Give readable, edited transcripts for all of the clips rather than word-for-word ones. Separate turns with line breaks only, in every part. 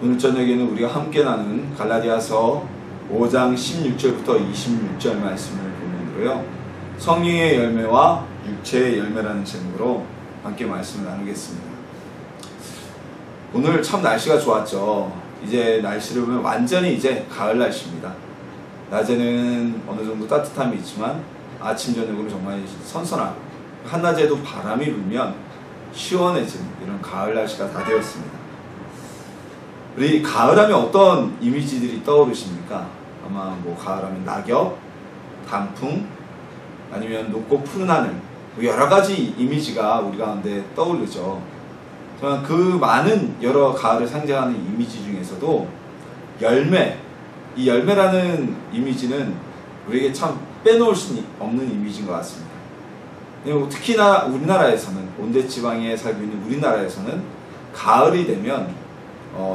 오늘 저녁에는 우리가 함께 나눈 갈라디아서 5장 16절부터 26절 말씀을 본문으로요, 성령의 열매와 육체의 열매라는 제목으로 함께 말씀을 나누겠습니다. 오늘 참 날씨가 좋았죠. 이제 날씨를 보면 완전히 이제 가을 날씨입니다. 낮에는 어느 정도 따뜻함이 있지만 아침 저녁으로 정말 선선하고 한낮에도 바람이 불면 시원해지는 이런 가을 날씨가 다 되었습니다. 우리 가을하면 어떤 이미지들이 떠오르십니까? 아마 가을하면 낙엽, 단풍, 아니면 높고 푸른 하늘, 여러 가지 이미지가 우리 가운데 떠오르죠. 하지만 그 많은 여러 가을을 상징하는 이미지 중에서도 열매, 이 열매라는 이미지는 우리에게 참 빼놓을 수 없는 이미지인 것 같습니다. 특히나 우리나라에서는, 온대지방에 살고 있는 우리나라에서는 가을이 되면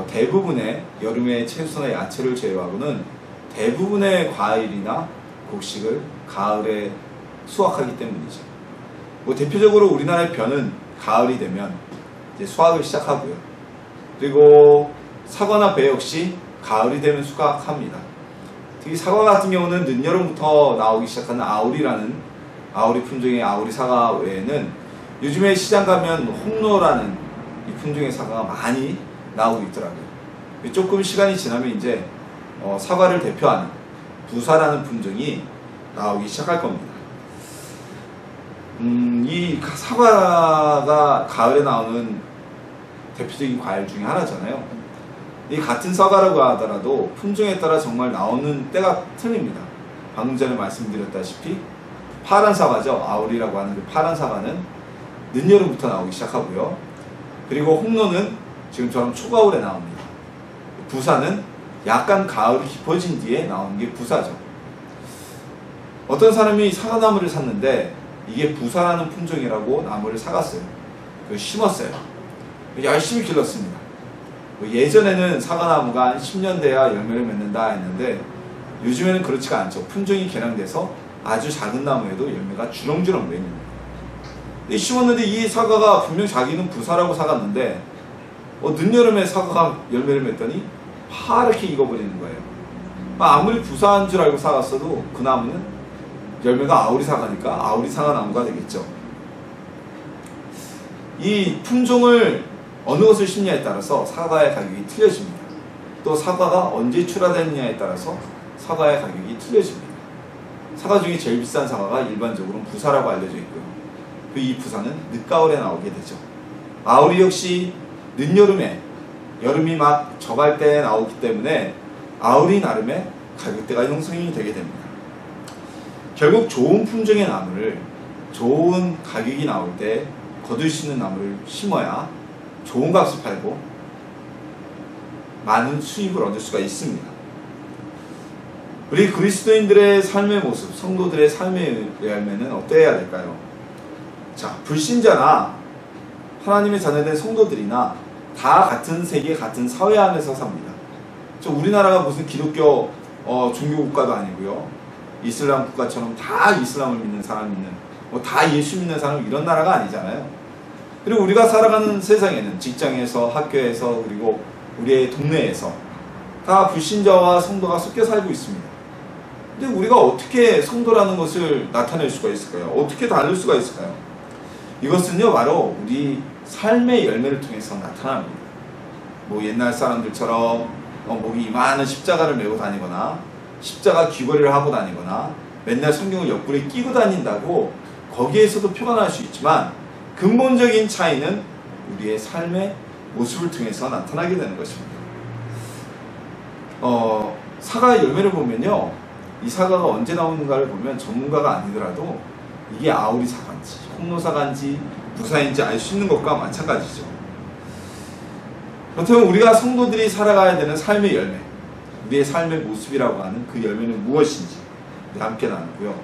대부분의 여름의 채소나 야채를 제외하고는 대부분의 과일이나 곡식을 가을에 수확하기 때문이죠. 대표적으로 우리나라의 벼는 가을이 되면 이제 수확을 시작하고요. 그리고 사과나 배 역시 가을이 되면 수확합니다. 특히 사과 같은 경우는 늦여름부터 나오기 시작하는 아우리라는 아우리 품종의 아우리 사과 외에는 요즘에 시장 가면 홍로라는 이 품종의 사과가 많이 나오고 있더라고요. 조금 시간이 지나면 이제 사과를 대표하는 부사라는 품종이 나오기 시작할 겁니다. 이 사과가 가을에 나오는 대표적인 과일 중에 하나잖아요. 이 같은 사과라고 하더라도 품종에 따라 정말 나오는 때가 틀립니다. 방금 전에 말씀드렸다시피 파란 사과죠. 아우리라고 하는 그 파란 사과는 늦여름부터 나오기 시작하고요. 그리고 홍로는 지금처럼 초가을에 나옵니다. 부사는 약간 가을이 깊어진 뒤에 나오는 게 부사죠. 어떤 사람이 사과나무를 샀는데 이게 부사라는 품종이라고 나무를 사갔어요. 심었어요. 열심히 길렀습니다. 예전에는 사과나무가 한 10년 돼야 열매를 맺는다 했는데 요즘에는 그렇지가 않죠. 품종이 개량돼서 아주 작은 나무에도 열매가 주렁주렁 맺습니다. 심었는데 이 사과가 분명 자기는 부사라고 사갔는데 늦여름에 사과가 열매를 맺더니 파랗게 익어버리는 거예요. 아무리 부사한 줄 알고 사갔어도 그 나무는 열매가 아우리 사과니까 아우리 사과 나무가 되겠죠. 이 품종을 어느 것을 심냐에 따라서 사과의 가격이 틀려집니다. 또 사과가 언제 출하됐느냐에 따라서 사과의 가격이 틀려집니다. 사과 중에 제일 비싼 사과가 일반적으로 부사라고 알려져 있고요. 이 부사는 늦가을에 나오게 되죠. 아우리 역시 늦여름에, 여름이 막 적할 때 나오기 때문에 아우리 나름의 가격대가 형성이 되게 됩니다. 결국 좋은 품종의 나무를 좋은 가격이 나올 때 거둘 수 있는 나무를 심어야 좋은 값을 팔고 많은 수입을 얻을 수가 있습니다. 우리 그리스도인들의 삶의 모습, 성도들의 삶의 열매는 어때야 될까요? 자, 불신자나 하나님의 자녀된 성도들이나 다 같은 세계, 같은 사회 안에서 삽니다. 우리나라가 무슨 기독교 종교 국가도 아니고요. 이슬람 국가처럼 다 이슬람을 믿는 사람 있는, 다 예수 믿는 사람 이런 나라가 아니잖아요. 그리고 우리가 살아가는 세상에는 직장에서, 학교에서, 그리고 우리의 동네에서 다 불신자와 성도가 섞여 살고 있습니다. 근데 우리가 어떻게 성도라는 것을 나타낼 수가 있을까요? 어떻게 다룰 수가 있을까요? 이것은요, 바로 우리 삶의 열매를 통해서 나타납니다. 옛날 사람들처럼 목이 이만한 십자가를 메고 다니거나 십자가 귀걸이를 하고 다니거나 맨날 성경을 옆구리에 끼고 다닌다고 거기에서도 표가 날 수 있지만 근본적인 차이는 우리의 삶의 모습을 통해서 나타나게 되는 것입니다. 사과의 열매를 보면요, 이 사과가 언제 나오는가를 보면 전문가가 아니더라도 이게 아우리 사과인지 홍로 사과인지 부사인지 알 수 있는 것과 마찬가지죠. 그렇다면 우리가 성도들이 살아가야 되는 삶의 열매, 우리의 삶의 모습이라고 하는 그 열매는 무엇인지 함께 나누고요.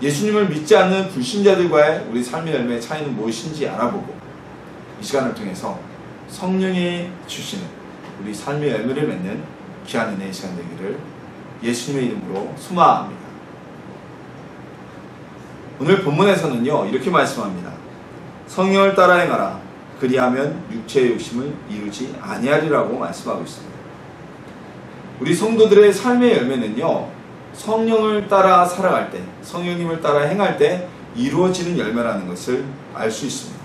예수님을 믿지 않는 불신자들과의 우리 삶의 열매의 차이는 무엇인지 알아보고 이 시간을 통해서 성령이 주시는 우리 삶의 열매를 맺는 귀한 은혜의 시간 되기를 예수님의 이름으로 소망합니다. 오늘 본문에서는요, 이렇게 말씀합니다. 성령을 따라 행하라. 그리하면 육체의 욕심을 이루지 아니하리라고 말씀하고 있습니다. 우리 성도들의 삶의 열매는요, 성령을 따라 살아갈 때, 성령님을 따라 행할 때 이루어지는 열매라는 것을 알 수 있습니다.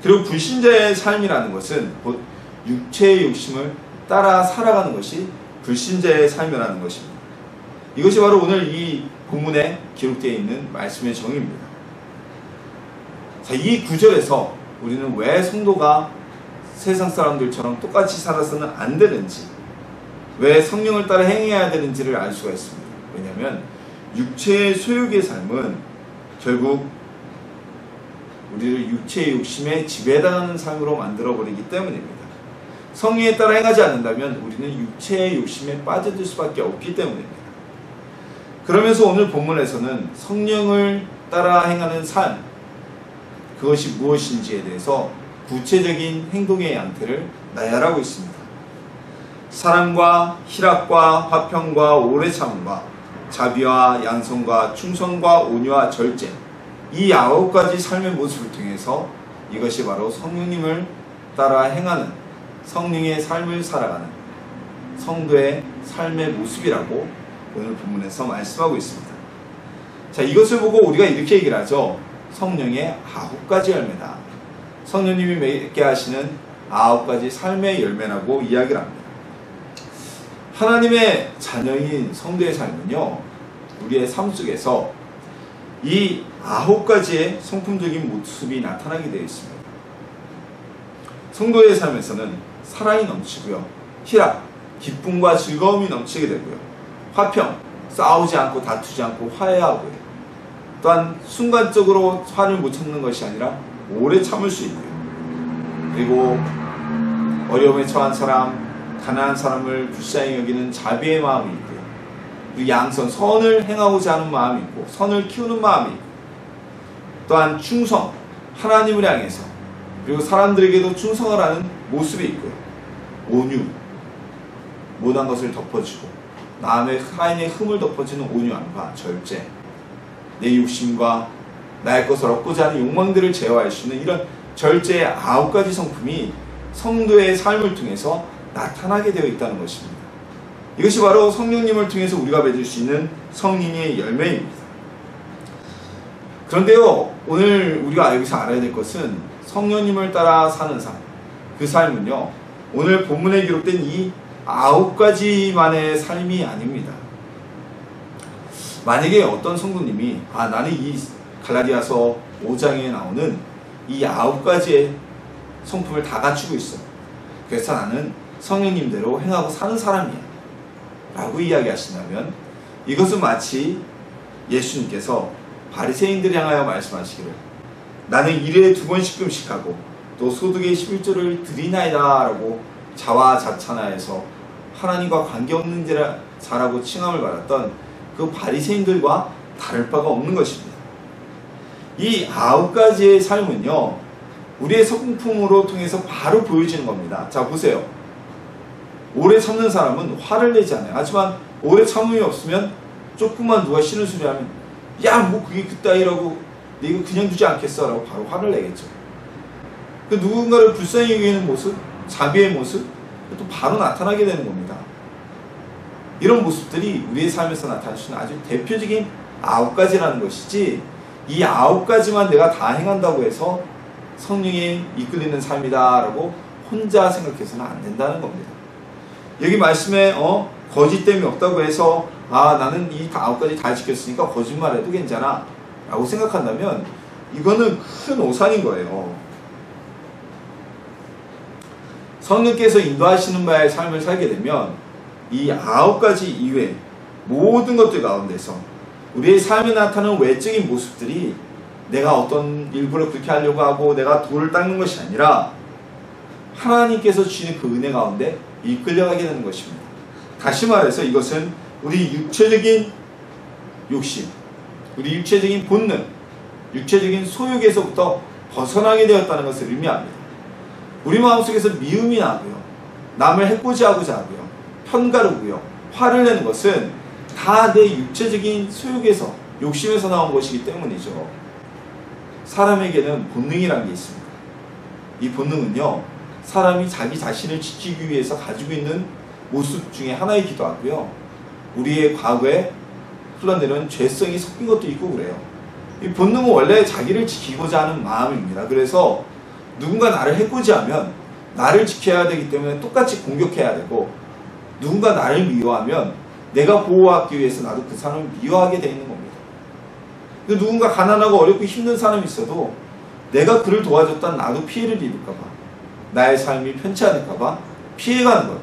그리고 불신자의 삶이라는 것은 곧 육체의 욕심을 따라 살아가는 것이 불신자의 삶이라는 것입니다. 이것이 바로 오늘 이 본문에 기록되어 있는 말씀의 정의입니다. 자, 이 구절에서 우리는 왜 성도가 세상 사람들처럼 똑같이 살아서는 안 되는지, 왜 성령을 따라 행해야 되는지를 알 수가 있습니다. 왜냐하면 육체의 소욕의 삶은 결국 우리를 육체의 욕심에 지배당하는 삶으로 만들어버리기 때문입니다. 성령에 따라 행하지 않는다면 우리는 육체의 욕심에 빠져들 수밖에 없기 때문입니다. 그러면서 오늘 본문에서는 성령을 따라 행하는 삶, 그것이 무엇인지에 대해서 구체적인 행동의 양태를 나열하고 있습니다. 사랑과 희락과 화평과 오래 참음과 자비와 양성과 충성과 온유와 절제, 이 9가지 삶의 모습을 통해서 이것이 바로 성령님을 따라 행하는, 성령의 삶을 살아가는 성도의 삶의 모습이라고 오늘 본문에서 말씀하고 있습니다. 자, 이것을 보고 우리가 이렇게 얘기를 하죠. 성령의 9가지 열매다. 성령님이 맺게 하시는 9가지 삶의 열매라고 이야기를 합니다. 하나님의 자녀인 성도의 삶은요, 우리의 삶 속에서 이 9가지의 성품적인 모습이 나타나게 되어 있습니다. 성도의 삶에서는 사랑이 넘치고요, 희락, 기쁨과 즐거움이 넘치게 되고요, 화평, 싸우지 않고 다투지 않고 화해하고요, 또한 순간적으로 화를 못 참는 것이 아니라 오래 참을 수 있고요, 그리고 어려움에 처한 사람, 가난한 사람을 불쌍히 여기는 자비의 마음이 있고요, 그리고 양선, 선을 행하고자 하는 마음이 있고 선을 키우는 마음이 있고, 또한 충성, 하나님을 향해서, 그리고 사람들에게도 충성을 하는 모습이 있고요, 온유, 못한 것을 덮어주고 남의 타인의 흠을 덮어주는 온유함과 절제, 내 욕심과 나의 것을 얻고자 하는 욕망들을 제어할 수 있는 이런 절제의 9가지 성품이 성도의 삶을 통해서 나타나게 되어 있다는 것입니다. 이것이 바로 성령님을 통해서 우리가 맺을 수 있는 성령의 열매입니다. 그런데요, 오늘 우리가 여기서 알아야 될 것은 성령님을 따라 사는 삶, 그 삶은요, 오늘 본문에 기록된 이 9가지만의 삶이 아닙니다. 만약에 어떤 성도님이 나는 이 갈라디아서 5장에 나오는 이 9가지의 성품을 다 갖추고 있어, 그래서 나는 성령님대로 행하고 사는 사람이야 라고 이야기하신다면, 이것은 마치 예수님께서 바리새인들을 향하여 말씀하시기를 나는 일에 2번씩금씩 하고 또 소득의 11조를 드리나이다 라고 자화자찬하여서 하나님과 관계없는 자라고 칭함을 받았던 그 바리새인들과 다를 바가 없는 것입니다. 이 9가지의 삶은요, 우리의 성품으로 통해서 바로 보여지는 겁니다. 자, 보세요. 오래 참는 사람은 화를 내지 않아요. 하지만 오래 참음이 없으면 조금만 누가 싫은 소리 하면 야, 뭐 그게 그따위라고 내가 그냥 두지 않겠어 라고 바로 화를 내겠죠. 그 누군가를 불쌍히 여기는 모습, 자비의 모습, 또 바로 나타나게 되는 겁니다. 이런 모습들이 우리의 삶에서 나타날 수 있는 아주 대표적인 9가지라는 것이지, 이 9가지만 내가 다 행한다고 해서 성령에 이끌리는 삶이다 라고 혼자 생각해서는 안 된다는 겁니다. 여기 말씀에 거짓됨이 없다고 해서 나는 이 9가지 다 지켰으니까 거짓말해도 괜찮아 라고 생각한다면 이거는 큰 오산인 거예요. 성령께서 인도하시는 바의 삶을 살게 되면 이 9가지 이외의 모든 것들 가운데서 우리의 삶에 나타나는 외적인 모습들이 내가 어떤 일부러 그렇게 하려고 하고 내가 돌을 닦는 것이 아니라 하나님께서 주시는 그 은혜 가운데 이끌려가게 되는 것입니다. 다시 말해서 이것은 우리 육체적인 욕심, 우리 육체적인 본능, 육체적인 소욕에서부터 벗어나게 되었다는 것을 의미합니다. 우리 마음속에서 미움이 나고요, 남을 해코지 하고자 하고요, 편가르고요, 화를 내는 것은 다 내 육체적인 소욕에서, 욕심에서 나온 것이기 때문이죠. 사람에게는 본능이라는 게 있습니다. 이 본능은요, 사람이 자기 자신을 지키기 위해서 가지고 있는 모습 중에 하나이기도 하고요, 우리의 과거에 흘러내려온 죄성이 섞인 것도 있고 그래요. 이 본능은 원래 자기를 지키고자 하는 마음입니다. 그래서 누군가 나를 해코지하면 나를 지켜야 되기 때문에 똑같이 공격해야 되고, 누군가 나를 미워하면 내가 보호하기 위해서 나도 그 사람을 미워하게 되어 있는 겁니다. 누군가 가난하고 어렵고 힘든 사람이 있어도 내가 그를 도와줬다는 나도 피해를 입을까봐, 나의 삶이 편치 않을까봐 피해가는 것,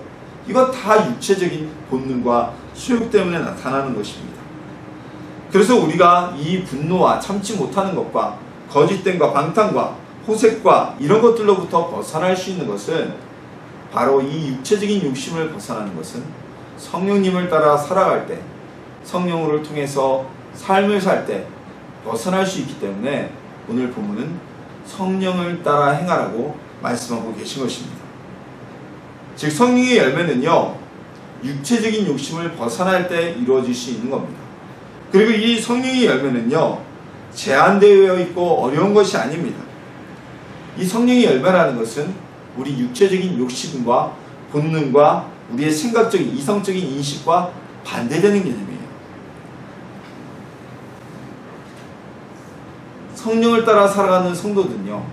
이건 다 육체적인 본능과 수욕 때문에 나타나는 것입니다. 그래서 우리가 이 분노와 참지 못하는 것과 거짓됨과 방탕과 호색과 이런 것들로부터 벗어날 수 있는 것은, 바로 이 육체적인 욕심을 벗어나는 것은 성령님을 따라 살아갈 때, 성령을 통해서 삶을 살 때 벗어날 수 있기 때문에 오늘 본문은 성령을 따라 행하라고 말씀하고 계신 것입니다. 즉 성령의 열매는요, 육체적인 욕심을 벗어날 때 이루어질 수 있는 겁니다. 그리고 이 성령의 열매는요, 제한되어 있고 어려운 것이 아닙니다. 이 성령의 열매라는 것은 우리 육체적인 욕심과 본능과 우리의 생각적인 이성적인 인식과 반대되는 개념이에요. 성령을 따라 살아가는 성도들은요,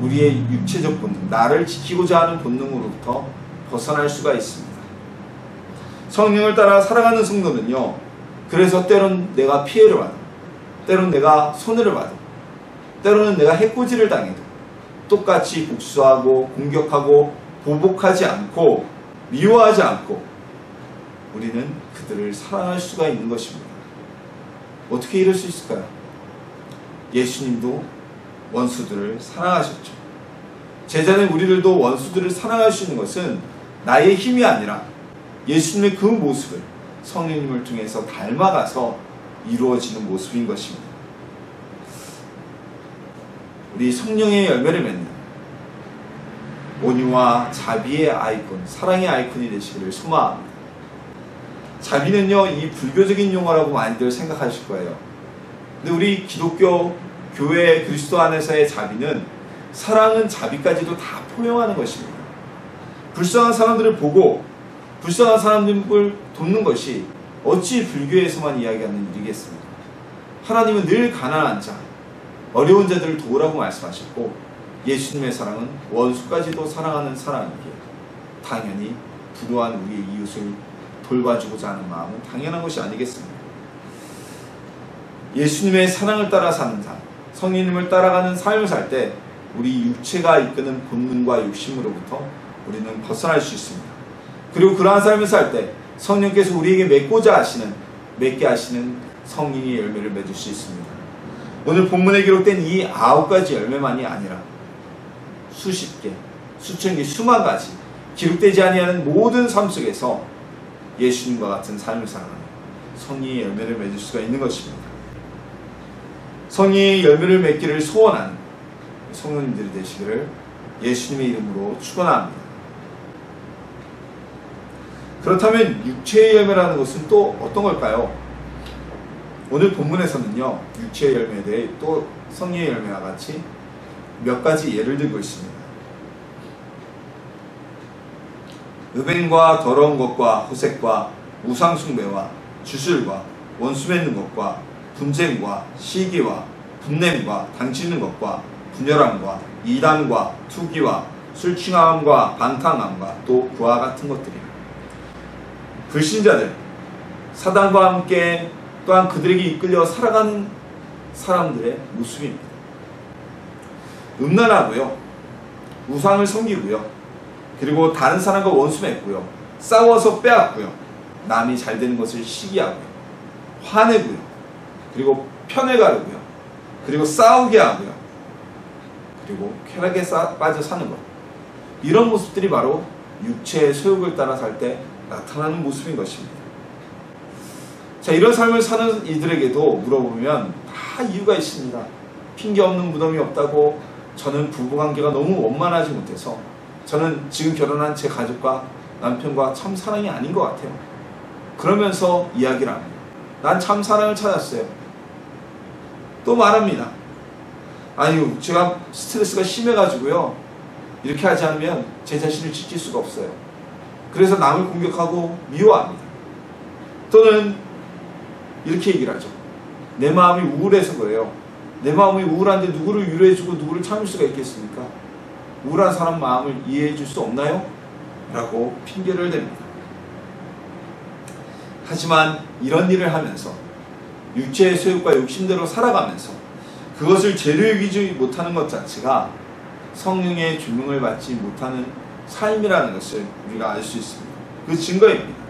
우리의 육체적 본능, 나를 지키고자 하는 본능으로부터 벗어날 수가 있습니다. 성령을 따라 살아가는 성도는요, 그래서 때론 내가 피해를 받아, 때론 내가 손해를 받아, 때로는 내가 해코지를 당해도 똑같이 복수하고 공격하고 보복하지 않고 미워하지 않고 우리는 그들을 사랑할 수가 있는 것입니다. 어떻게 이럴 수 있을까요? 예수님도 원수들을 사랑하셨죠. 제자는 우리들도 원수들을 사랑할 수 있는 것은 나의 힘이 아니라 예수님의 그 모습을 성령님을 통해서 닮아가서 이루어지는 모습인 것입니다. 우리 성령의 열매를 맺는 온유와 자비의 아이콘, 사랑의 아이콘이 되시기를 소망합니다. 자비는요, 이 불교적인 용어라고 많이들 생각하실 거예요. 근데 우리 기독교 교회 그리스도 안에서의 자비는, 사랑은 자비까지도 다 포용하는 것입니다. 불쌍한 사람들을 보고 불쌍한 사람들을 돕는 것이 어찌 불교에서만 이야기하는 일이겠습니까? 하나님은 늘 가난한 자, 어려운 자들을 도우라고 말씀하셨고, 예수님의 사랑은 원수까지도 사랑하는 사랑이기에 당연히 불우한 우리의 이웃을 돌봐주고자 하는 마음은 당연한 것이 아니겠습니까? 예수님의 사랑을 따라 사는 삶, 성령님을 따라가는 삶을 살 때 우리 육체가 이끄는 본능과 욕심으로부터 우리는 벗어날 수 있습니다. 그리고 그러한 삶을 살 때 성령께서 우리에게 맺게 하시는 성령의 열매를 맺을 수 있습니다. 오늘 본문에 기록된 이 9가지 열매만이 아니라 수십 개, 수천 개, 수만 가지 기록되지 아니하는 모든 삶 속에서 예수님과 같은 삶을 살아가는 성령의 열매를 맺을 수가 있는 것입니다. 성령의 열매를 맺기를 소원하는 성도님들이 되시기를 예수님의 이름으로 축원합니다. 그렇다면 육체의 열매라는 것은 또 어떤 걸까요? 오늘 본문에서는요, 육체의 열매에 대해 또 성령의 열매와 같이 몇 가지 예를 들고 있습니다. 음행과 더러운 것과 호색과 우상숭배와 주술과 원수 맺는 것과 분쟁과 시기와 분냄과 당치는 것과 분열함과 이단과 투기와 술취함과 방탕함과 또 그와 같은 것들입니다. 불신자들, 사단과 함께 또한 그들에게 이끌려 살아가는 사람들의 모습입니다. 음란하고요, 우상을 섬기고요, 그리고 다른 사람과 원수 맺고요, 싸워서 빼앗고요, 남이 잘 되는 것을 시기하고요, 화내고요, 그리고 편을 가르고요, 그리고 싸우게 하고요, 그리고 쾌락에 빠져 사는 것, 이런 모습들이 바로 육체의 소욕을 따라 살 때 나타나는 모습인 것입니다. 자, 이런 삶을 사는 이들에게도 물어보면 다 이유가 있습니다. 핑계 없는 무덤이 없다고, 저는 부부관계가 너무 원만하지 못해서, 저는 지금 결혼한 제 가족과 남편과 참 사랑이 아닌 것 같아요. 그러면서 이야기를 합니다. 난 참 사랑을 찾았어요. 또 말합니다. 아유, 제가 스트레스가 심해가지고요, 이렇게 하지 않으면 제 자신을 지킬 수가 없어요. 그래서 남을 공격하고 미워합니다. 또는 이렇게 얘기를 하죠. 내 마음이 우울해서 그래요. 내 마음이 우울한데 누구를 위로해주고 누구를 참을 수가 있겠습니까? 우울한 사람 마음을 이해해 줄 수 없나요? 라고 핑계를 댑니다. 하지만 이런 일을 하면서 육체의 소욕과 욕심대로 살아가면서 그것을 죄로 여기지 못하는 것 자체가 성령의 조명을 받지 못하는 삶이라는 것을 우리가 알 수 있습니다. 그 증거입니다.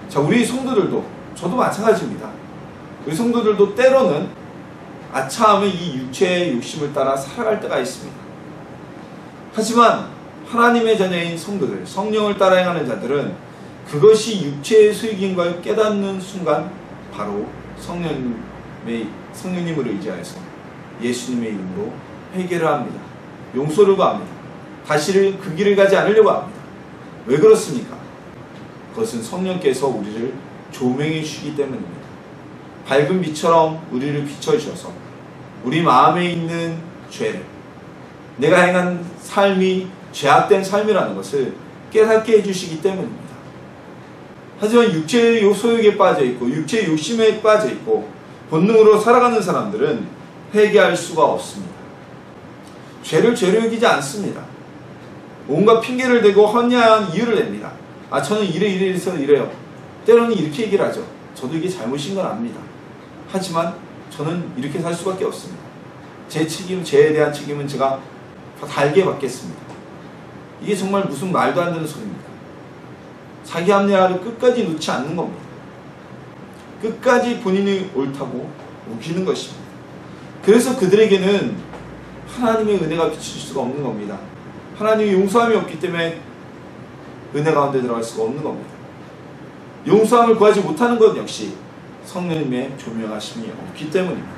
자, 우리 성도들도, 저도 마찬가지입니다. 우리 성도들도 때로는 아차하면 이 육체의 욕심을 따라 살아갈 때가 있습니다. 하지만 하나님의 자녀인 성도들, 성령을 따라 행하는 자들은 그것이 육체의 소욕인 걸 깨닫는 순간 바로 성령님을 의지하여서 예수님의 이름으로 회개를 합니다. 용서를 구합니다. 다시는 그 길을 가지 않으려고 합니다. 왜 그렇습니까? 그것은 성령께서 우리를 조명해 주시기 때문입니다. 밝은 빛처럼 우리를 비춰주셔서 우리 마음에 있는 죄를, 내가 행한 삶이 죄악된 삶이라는 것을 깨닫게 해주시기 때문입니다. 하지만 육체의 소욕에 빠져있고 육체의 욕심에 빠져있고 본능으로 살아가는 사람들은 회개할 수가 없습니다. 죄를 죄로 여기지 않습니다. 온갖 핑계를 대고 헌냐한 이유를 냅니다. 아, 저는 이래서 이래요. 때로는 이렇게 얘기를 하죠. 저도 이게 잘못인 건 압니다. 하지만 저는 이렇게 살 수밖에 없습니다. 제 책임, 죄에 대한 책임은 제가 다 달게 받겠습니다. 이게 정말 무슨 말도 안 되는 소리입니다. 자기 합리화를 끝까지 놓지 않는 겁니다. 끝까지 본인이 옳다고 우기는 것입니다. 그래서 그들에게는 하나님의 은혜가 비칠 수가 없는 겁니다. 하나님의 용서함이 없기 때문에 은혜 가운데 들어갈 수가 없는 겁니다. 용서함을 구하지 못하는 것 역시 성령님의 조명하심이 없기 때문입니다.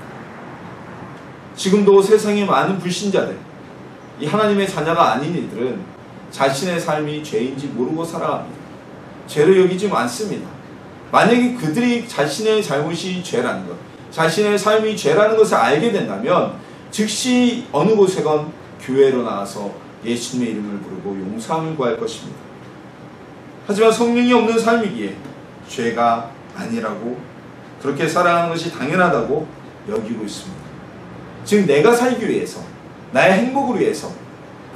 지금도 세상에 많은 불신자들, 이 하나님의 자녀가 아닌 이들은 자신의 삶이 죄인지 모르고 살아갑니다. 죄로 여기지 않습니다. 만약에 그들이 자신의 잘못이 죄라는 것, 자신의 삶이 죄라는 것을 알게 된다면 즉시 어느 곳에건 교회로 나와서 예수님의 이름을 부르고 용서함을 구할 것입니다. 하지만 성령이 없는 삶이기에 죄가 아니라고, 그렇게 살아가는 것이 당연하다고 여기고 있습니다. 즉 내가 살기 위해서, 나의 행복을 위해서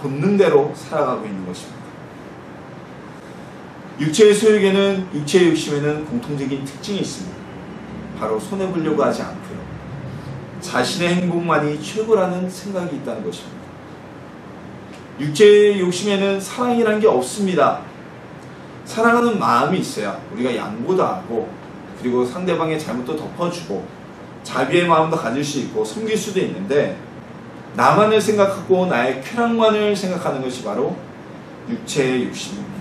본능대로 살아가고 있는 것입니다. 육체의 소욕에는, 육체의 욕심에는 공통적인 특징이 있습니다. 바로 손해보려고 하지 않고요, 자신의 행복만이 최고라는 생각이 있다는 것입니다. 육체의 욕심에는 사랑이라는 게 없습니다. 사랑하는 마음이 있어야 우리가 양보도 하고, 그리고 상대방의 잘못도 덮어주고 자비의 마음도 가질 수 있고 섬길 수도 있는데, 나만을 생각하고 나의 쾌락만을 생각하는 것이 바로 육체의 욕심입니다.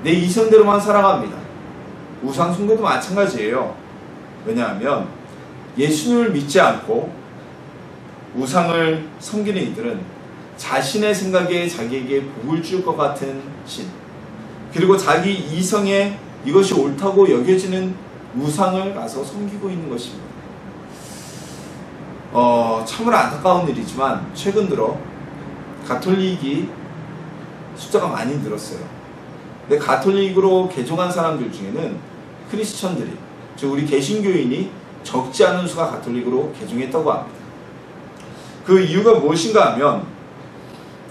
내 이성대로만 살아갑니다. 우상 숭배도 마찬가지예요. 왜냐하면 예수님을 믿지 않고 우상을 섬기는 이들은 자신의 생각에 자기에게 복을 줄 것 같은 신, 그리고 자기 이성에 이것이 옳다고 여겨지는 우상을 가서 섬기고 있는 것입니다. 참으로 안타까운 일이지만 최근 들어 가톨릭이 숫자가 많이 늘었어요. 근데 가톨릭으로 개종한 사람들 중에는 크리스천들이, 즉 우리 개신교인이 적지 않은 수가 가톨릭으로 개종했다고 합니다. 그 이유가 무엇인가 하면,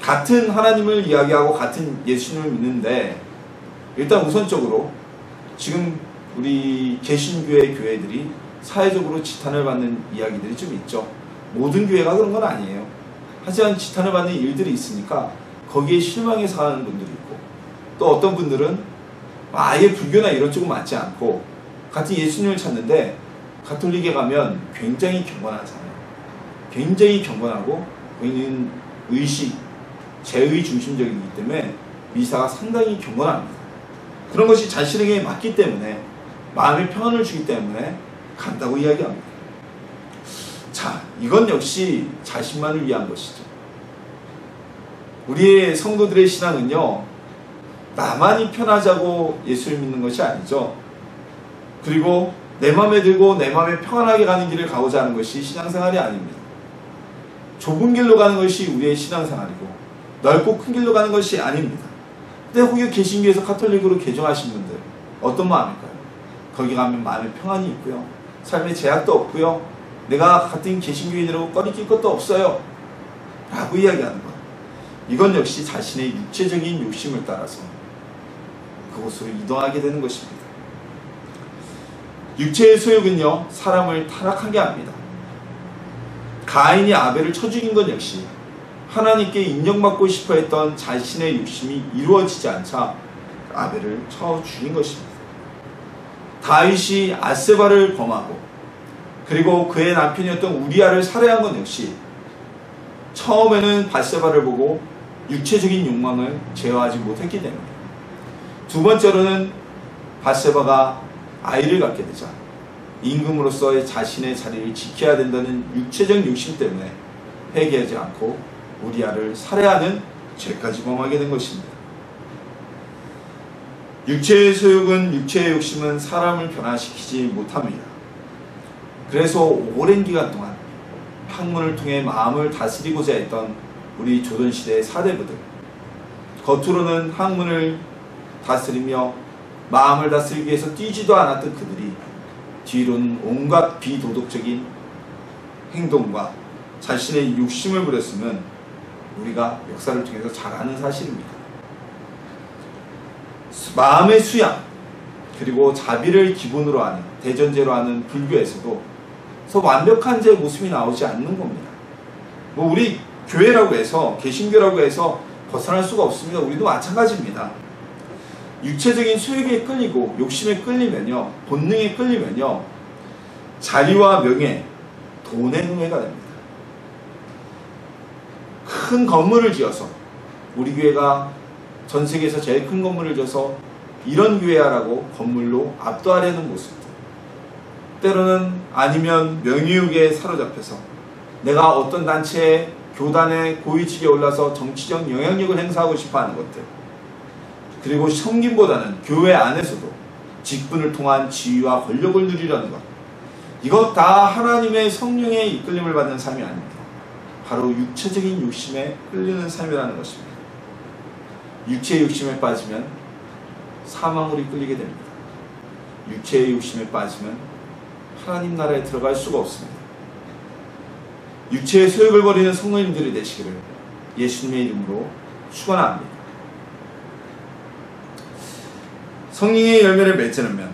같은 하나님을 이야기하고 같은 예수님을 믿는데, 일단 우선적으로 지금 우리 개신교의 교회들이 사회적으로 지탄을 받는 이야기들이 좀 있죠. 모든 교회가 그런 건 아니에요. 하지만 지탄을 받는 일들이 있으니까 거기에 실망해서 가는 분들이 있고, 또 어떤 분들은 아예 불교나 이런 쪽은 맞지 않고 같은 예수님을 찾는데 가톨릭에 가면 굉장히 경건하잖아요. 굉장히 경건하고 우리는 의식, 제의 중심적이기 때문에 미사가 상당히 경건합니다. 그런 것이 자신에게 맞기 때문에, 마음의 평안을 주기 때문에 간다고 이야기합니다. 자, 이건 역시 자신만을 위한 것이죠. 우리의 성도들의 신앙은요, 나만이 편하자고 예수를 믿는 것이 아니죠. 그리고 내 마음에 들고 내 마음에 평안하게 가는 길을 가고자 하는 것이 신앙생활이 아닙니다. 좁은 길로 가는 것이 우리의 신앙생활이고 넓고 큰 길로 가는 것이 아닙니다. 근데 혹여 개신교에서 카톨릭으로 개종하신 분들 어떤 마음일까요? 거기 가면 마음에 평안이 있고요. 삶에 제약도 없고요. 내가 같은 개신교인이라고 꺼리낄 것도 없어요. 라고 이야기하는 것. 이건 역시 자신의 육체적인 욕심을 따라서 그곳으로 이동하게 되는 것입니다. 육체의 소욕은요, 사람을 타락하게 합니다. 가인이 아벨을 쳐 죽인 것 역시 하나님께 인정받고 싶어 했던 자신의 욕심이 이루어지지 않자 아벨을 쳐 죽인 것입니다. 다윗이 앗세바를 범하고 그리고 그의 남편이었던 우리아를 살해한 것 역시 처음에는 밧세바를 보고 육체적인 욕망을 제어하지 못했기 때문에, 두 번째로는 밧세바가 아이를 갖게 되자 임금으로서의 자신의 자리를 지켜야 된다는 육체적 욕심 때문에 회개하지 않고 우리아를 살해하는 죄까지 범하게 된 것입니다. 육체의 소욕은, 육체의 욕심은 사람을 변화시키지 못합니다. 그래서 오랜 기간 동안 학문을 통해 마음을 다스리고자 했던 우리 조선시대의 사대부들, 겉으로는 학문을 다스리며 마음을 다스리기 위해서 뛰지도 않았던 그들이 뒤로는 온갖 비도덕적인 행동과 자신의 욕심을 부렸으면 우리가 역사를 통해서 잘 아는 사실입니다. 마음의 수양 그리고 자비를 기본으로 하는, 대전제로 하는 불교에서도 완벽한 제 모습이 나오지 않는 겁니다. 뭐 우리 교회라고 해서, 개신교라고 해서 벗어날 수가 없습니다. 우리도 마찬가지입니다. 육체적인 소욕에 끌리고 욕심에 끌리면요, 본능에 끌리면요, 자리와 명예, 돈의 흥회가 됩니다. 큰 건물을 지어서, 우리 교회가 전 세계에서 제일 큰 건물을 지어서 이런 교회야라고 건물로 압도하려는 모습들, 때로는 아니면 명예욕에 사로잡혀서 내가 어떤 단체의 교단의 고위직에 올라서 정치적 영향력을 행사하고 싶어하는 것들, 그리고 섬김보다는 교회 안에서도 직분을 통한 지위와 권력을 누리려는 것, 이것 다 하나님의 성령의 이끌림을 받는 삶이 아닙니다. 바로 육체적인 욕심에 끌리는 삶이라는 것입니다. 육체의 욕심에 빠지면 사망으로 이끌리게 됩니다. 육체의 욕심에 빠지면 하나님 나라에 들어갈 수가 없습니다. 육체의 소욕을 버리는 성도님들이 되시기를 예수님의 이름으로 축원합니다. 성령의 열매를 맺으려면,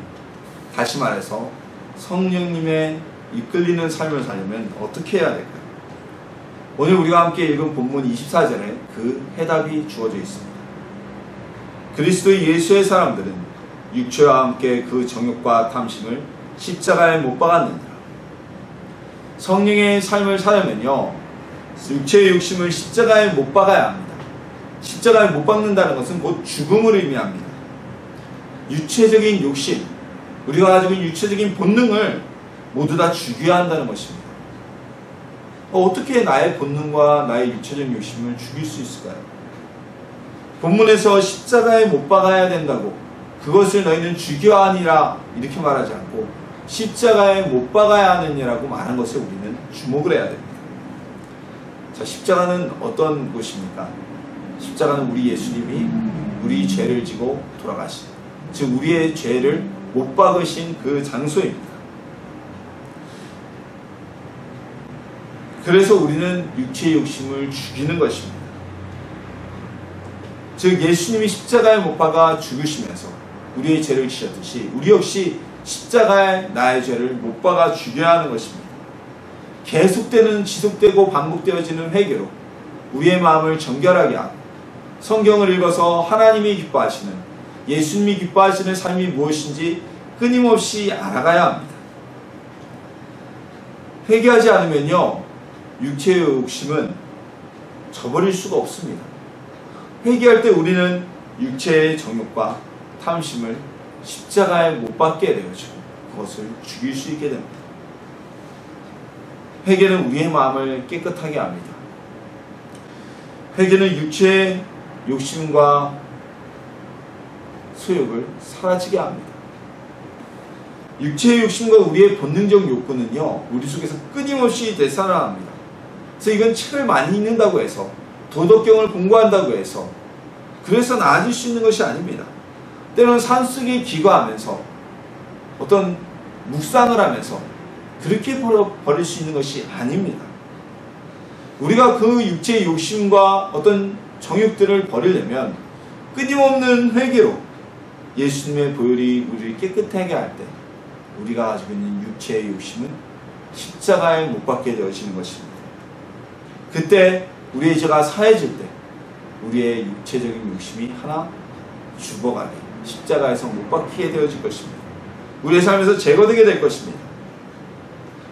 다시 말해서 성령님의 이끌리는 삶을 살려면 어떻게 해야 될까요? 오늘 우리가 함께 읽은 본문 24절에 그 해답이 주어져 있습니다. 그리스도 예수의 사람들은 육체와 함께 그 정욕과 탐심을 십자가에 못 박았느니라. 성령의 삶을 살려면요, 육체의 욕심을 십자가에 못 박아야 합니다. 십자가에 못 박는다는 것은 곧 죽음을 의미합니다. 육체적인 욕심, 우리가 가지고 있는 육체적인 본능을 모두 다 죽여야 한다는 것입니다. 어떻게 나의 본능과 나의 육체적인 욕심을 죽일 수 있을까요? 본문에서 십자가에 못 박아야 된다고, 그것을 너희는 죽여야 하니라 이렇게 말하지 않고 십자가에 못 박아야 하느니라고 말한 것에 우리는 주목을 해야 됩니다. 자, 십자가는 어떤 곳입니까? 십자가는 우리 예수님이 우리 죄를 지고 돌아가신, 즉 우리의 죄를 못 박으신 그 장소입니다. 그래서 우리는 육체의 욕심을 죽이는 것입니다. 즉 예수님이 십자가에 못 박아 죽으시면서 우리의 죄를 지셨듯이 우리 역시 십자가에 나의 죄를 못 박아 죽여야 하는 것입니다. 계속되는, 지속되고 반복되어지는 회개로 우리의 마음을 정결하게 하고 성경을 읽어서 하나님이 기뻐하시는, 예수님이 기뻐하시는 삶이 무엇인지 끊임없이 알아가야 합니다. 회개하지 않으면요, 육체의 욕심은 저버릴 수가 없습니다. 회개할 때 우리는 육체의 정욕과 탐심을 십자가에 못 박게 되어져 그것을 죽일 수 있게 됩니다. 회개는 우리의 마음을 깨끗하게 합니다. 회개는 육체의 욕심과 소욕을 사라지게 합니다. 육체의 욕심과 우리의 본능적 욕구는요, 우리 속에서 끊임없이 되살아납니다. 그래서 이건 책을 많이 읽는다고 해서, 도덕경을 공부한다고 해서 그래서 나아질 수 있는 것이 아닙니다. 때로는 산속에 기거하면서 어떤 묵상을 하면서 그렇게 버릴 수 있는 것이 아닙니다. 우리가 그 육체의 욕심과 어떤 정욕들을 버리려면 끊임없는 회개로 예수님의 보혈이 우리를 깨끗하게 할 때 우리가 가지고 있는 육체의 욕심은 십자가에 못 박게 되어지는 것입니다. 그때 우리의 죄가 사해질 때 우리의 육체적인 욕심이 하나 죽어가게, 십자가에서 못 박히게 되어질 것입니다. 우리의 삶에서 제거되게 될 것입니다.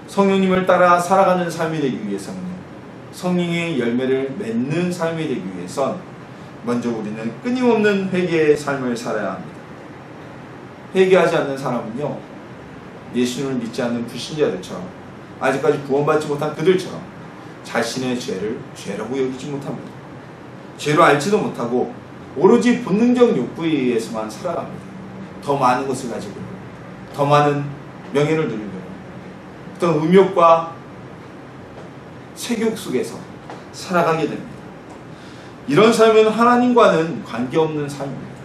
성령님을 따라 살아가는 삶이 되기 위해서는요, 성령의 열매를 맺는 삶이 되기 위해선 먼저 우리는 끊임없는 회개의 삶을 살아야 합니다. 회개하지 않는 사람은요, 예수님을 믿지 않는 불신자들처럼, 아직까지 구원받지 못한 그들처럼 자신의 죄를 죄라고 여기지 못합니다. 죄로 알지도 못하고 오로지 본능적 욕구에 의해서만 살아갑니다. 더 많은 것을 가지고, 더 많은 명예를 누리고, 어떤 음욕과 색욕 속에서 살아가게 됩니다. 이런 삶은 하나님과는 관계없는 삶입니다.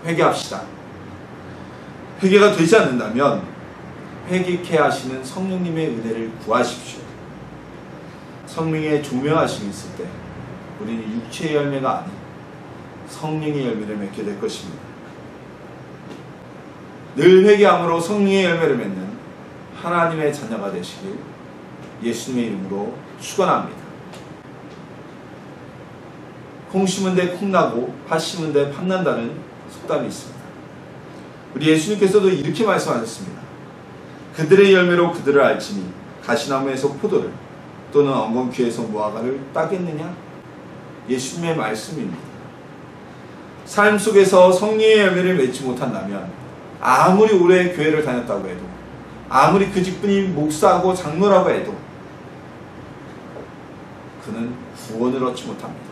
회개합시다. 회개가 되지 않는다면 회개케 하시는 성령님의 은혜를 구하십시오. 성령의 조명하심이 있을 때 우리는 육체의 열매가 아닌 성령의 열매를 맺게 될 것입니다. 늘 회개함으로 성령의 열매를 맺는 하나님의 자녀가 되시길 예수님의 이름으로 축원합니다. 콩 심은 데 콩 나고 팥 심은 데 팥 난다는 속담이 있습니다. 우리 예수님께서도 이렇게 말씀하셨습니다. 그들의 열매로 그들을 알지니 가시나무에서 포도를 또는 엉겅퀴에서 무화과를 따겠느냐? 예수님의 말씀입니다. 삶 속에서 성령의 열매를 맺지 못한다면 아무리 오래 교회를 다녔다고 해도, 아무리 그 직분이 목사하고 장로라고 해도 그는 구원을 얻지 못합니다.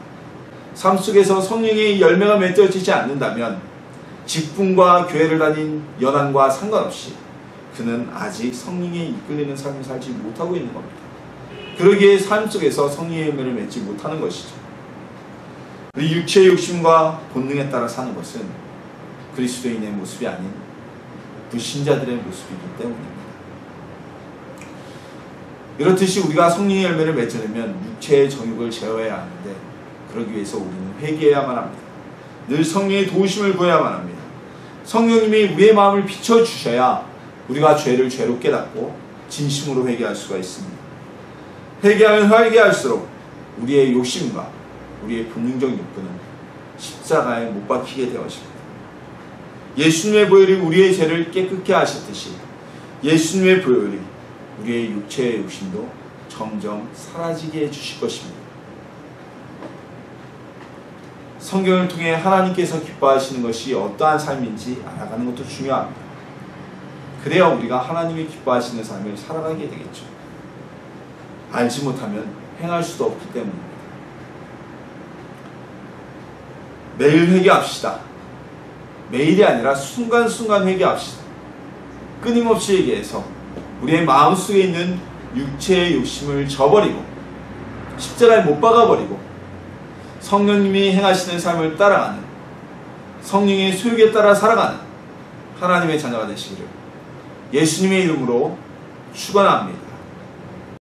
삶 속에서 성령의 열매가 맺어지지 않는다면 직분과 교회를 다닌 연한과 상관없이 그는 아직 성령에 이끌리는 삶을 살지 못하고 있는 겁니다. 그러기에 삶 속에서 성령의 열매를 맺지 못하는 것이죠. 우리 육체의 욕심과 본능에 따라 사는 것은 그리스도인의 모습이 아닌 불신자들의 모습이기 때문입니다. 이렇듯이 우리가 성령의 열매를 맺으려면 육체의 정욕을 제어해야 하는데, 그러기 위해서 우리는 회개해야만 합니다. 늘 성령의 도우심을 구해야만 합니다. 성령님이 우리의 마음을 비춰주셔야 우리가 죄를 죄로 깨닫고 진심으로 회개할 수가 있습니다. 회개하면 회개할수록 우리의 욕심과 우리의 본능적 욕구는 십자가에 못 박히게 되어집니다. 예수님의 보혈이 우리의 죄를 깨끗게 하셨듯이 예수님의 보혈이 우리의 육체의 욕심도 점점 사라지게 해주실 것입니다. 성경을 통해 하나님께서 기뻐하시는 것이 어떠한 삶인지 알아가는 것도 중요합니다. 그래야 우리가 하나님이 기뻐하시는 삶을 살아가게 되겠죠. 알지 못하면 행할 수도 없기 때문입니다. 매일 회개합시다. 매일이 아니라 순간순간 회개합시다. 끊임없이 회개해서 우리의 마음속에 있는 육체의 욕심을 저버리고 십자가에 못 박아버리고 성령님이 행하시는 삶을 따라가는, 성령의 소욕에 따라 살아가는 하나님의 자녀가 되시기를 예수님의 이름으로 축원합니다.